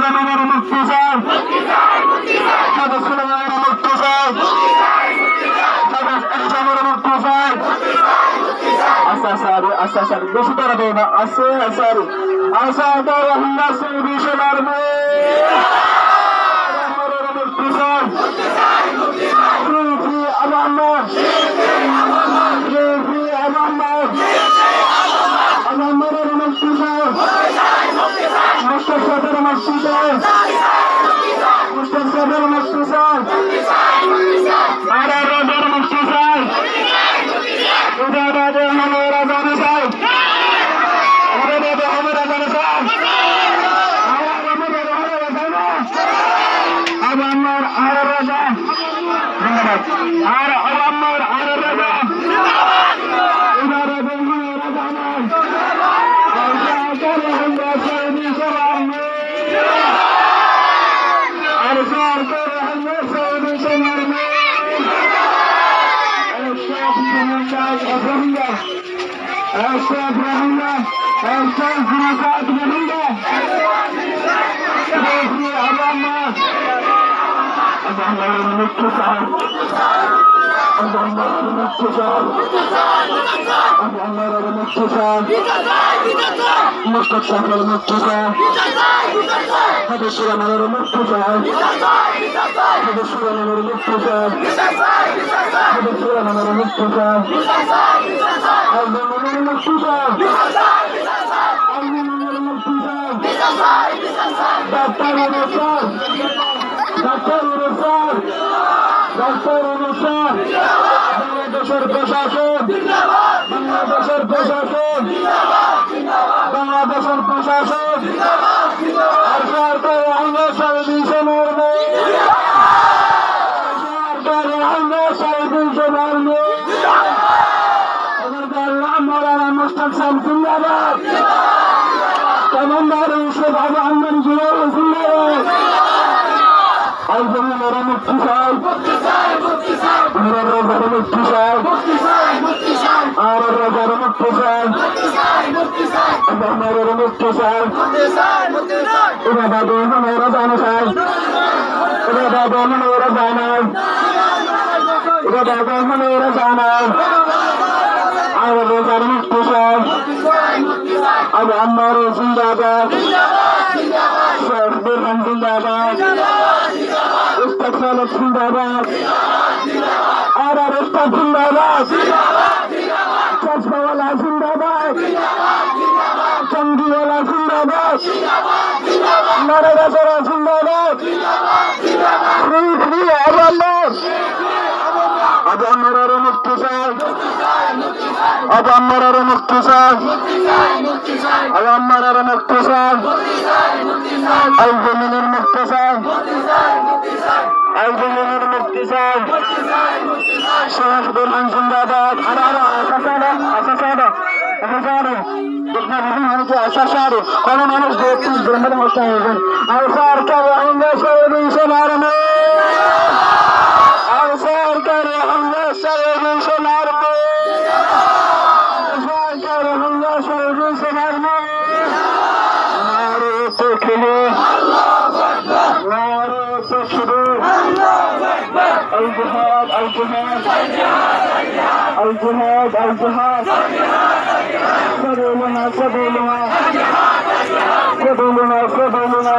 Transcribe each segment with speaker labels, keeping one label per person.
Speaker 1: সুলেমানের মুক্তি চাই, সাদা সুলেমানের মুক্তি চাই, সাদা ইসলামের মুক্তি চাই। আচ্ছা আচ্ছা আচ্ছা বেশি করে দেয় না। আছে আসারি আসাদা রহমান সৌদি সোনার মুক্তি চাই। আবাম্মার আবাম্মারের মুক্তি চাই, মুস্তাফাদের মুক্তি চাই, মুস্তাফাদের মুক্তি চাই, আর রাজার মুক্তি চাই, উদারাদের হামেরা জানে চাই, উদারাদের হামেরা জানে চাই, আবাম্মার আর রাজা আর আবাম্মার আর রাজা উদারাদের হামেরা জানে মুস্তাফাদের মুক্তি চাই, সাদা সুলেমানের মুক্তি চাই, সাদা সুলেমানের মুক্তি চাই, সাদা সুলেমানের মুক্তি চাই, আলমনের মুক্তি চাই, আলমনের মুক্তি চাই, ডাক্তার অনুসার ডাক্তার অনুসার ডাক্তার অনুসার বাংলাদেশের প্রশাসন বাংলাদেশের প্রশাসন বাংলাদেশের প্রশাসন আর সরকার আইনের সার্ভিসে মারবে, সরকার আইনের সার্ভিসে মারবে। মৌলানা মুস্তাফা জিন্দাবাদ, কমান্ডার ইউসুফ আহমদ জিলানী জিন্দাবাদ। আলজমিনের মুক্তি চাই, আর রাজার মুক্তি চাই, আর রাজার মুক্তি চাই, আবাম্মারের মুক্তি চাই, ইবাদত হামেরা জানে চাই, ইবাদত হামেরা জানাই, ইবাদত হামেরা জানাই, আর রাজার মুক্তি চাই, আবাম্মার জিন্দাবাদ, শেখ বুরহান জিন্দাবাদ, মুস্তাফা জিন্দাবাদ, আর উস্তাদ জিন্দাবাদ, চশমাওয়ালা জিন্দাবাদ, চন্ডিওয়ালা জিন্দাবাদ, নারায়ণগড় জিন্দাবাদ, আবাম্মারের মুক্তি চাই, আবাম্মারের মুক্তি চাই, আবাম্মারের মুক্তি চাই, আলজমিনের মুক্তি চাই, আলজমিনের মুক্তি চাই, শেখ বুরহান জিন্দাবাদ। কোন মানুষ আর সরকার আইনের সার্ভিসে মারবে, আর সরকার আইনের সার্ভিসে মারবে, সরকার আইনের সার্ভিসে মারবে। নারে তাকবীর, নারে তাকবীর, আল জিহাদ আল জিহাদ আল জিহাদ আল জিহাদ, سبيلنا سبيلنا سبيلنا سبيلنا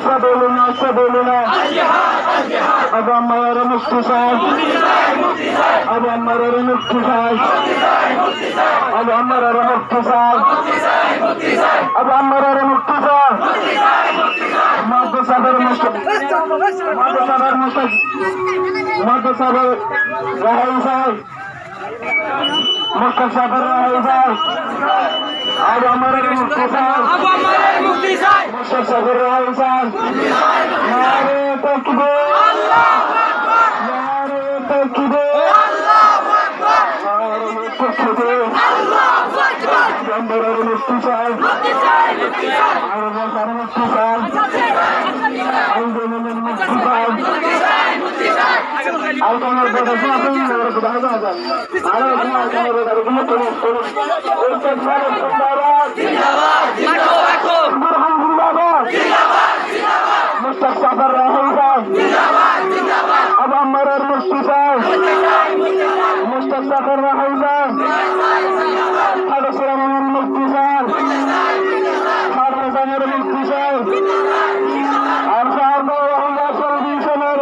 Speaker 1: سبيلنا سبيلنا আবাম্মার মুক্তি চাই, আবাম্মার মুক্তি চাই, আবাম্মার মুক্তি চাই, আবাম্মার মুক্তি চাই, মাদ্রাসার মুক্তি, মাদ্রাসার মুক্তি, মাদ্রাসার রাহাই চাই, মুস্তাফাদের রাহাই চাই, আবাম্মার মুক্তি চাই, মুস্তাফাদের রাহাই চাই। নারে তাকবীর, নারে তাকবীর, নারে তাকবীর, আবাম্মার মুক্তি চাই, আর রাজার মুক্তি চাই, আলজমিনের মুক্তি চাই, আলজমের বেটা জিন্দাবাদ, জিন্দাবাদ, মুক্তি চাই মুস্তাফা কররা হাইজান খালেসুরামের মুক্তি চাই খালেসানের মুক্তি চাই আর সাহায্য রহঙ্গা সর্বিশনের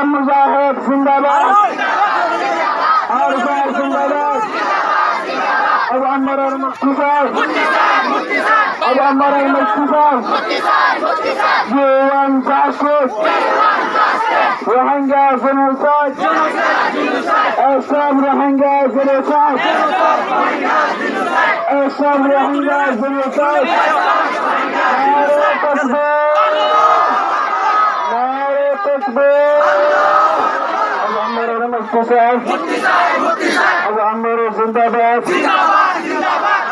Speaker 1: मुजाहिद जिंदाबाद जिंदाबाद अब अमर और मुक्ति अब अमर और मुक्ति UN justice Rohingya genocide Assam Rohingya genocide Assam Rohingya genocide Nare takbir Nare takbir अब अमर और मुक्ति अब अमर जिंदाबाद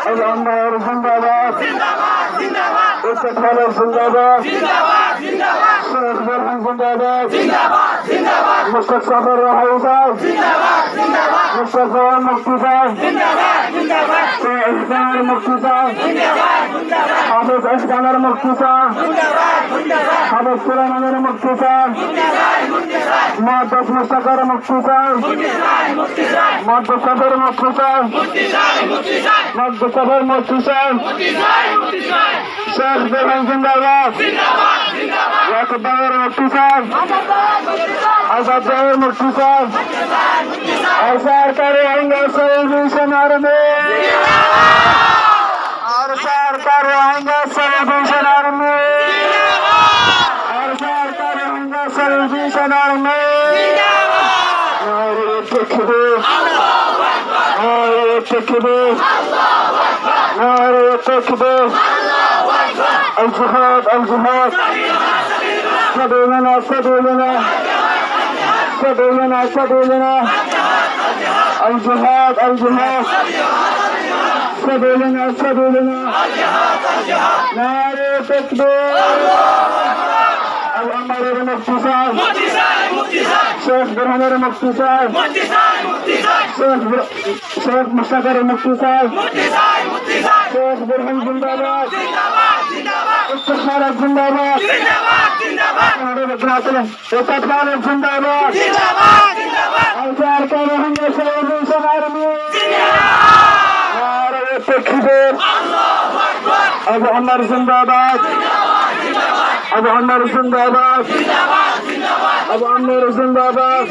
Speaker 1: अब अमर जिंदाबाद इस्तेमाल जिंदाबाद शेख बुरहान जिंदाबाद मुस्तफा रहाइजान मुस्तफा मुफ्ती साहब इस्लाम मुफ्ती साहब हाफिज अस्कंदर मुफ्ती साहब हाफिज सुलेमान मुफ्ती साहब मुहद्दिस मुस्तफा मुफ्ती साहब मुहद्दिस सदर मुफ्ती साहब मुहद्दिस सदर मुफ्ती साहब शेख बुरहान जिंदाबाद याकूब बाबर मुफ्ती साहब आजाद जहीर मुफ्ती साहब और रहेंगे सल्यूशन आर्मी और रहेंगे सल्यूशन आर्मी और रहेंगे solution takbir. Nare takbir. Nare takbir. Al-jihad, al-jihad. Sabilana, sabilana. Sabilana, sabilana. Al-jihad, al-jihad. Sabilana, sabilana. Nare takbir. Al-Amr Mufti Sahib. Sheikh Burhan Mufti Sahib. Sheikh Musafir Mufti Sahib. Sheikh Burhan Zindabad. Istikhara Zindabad. Istikhara Zindabad. Ansar ka rahange Sayyid Samarmi. Nare takbir. Abu Amr Zindabad. Abu Amr Zindabad. Abu Amr Zindabad.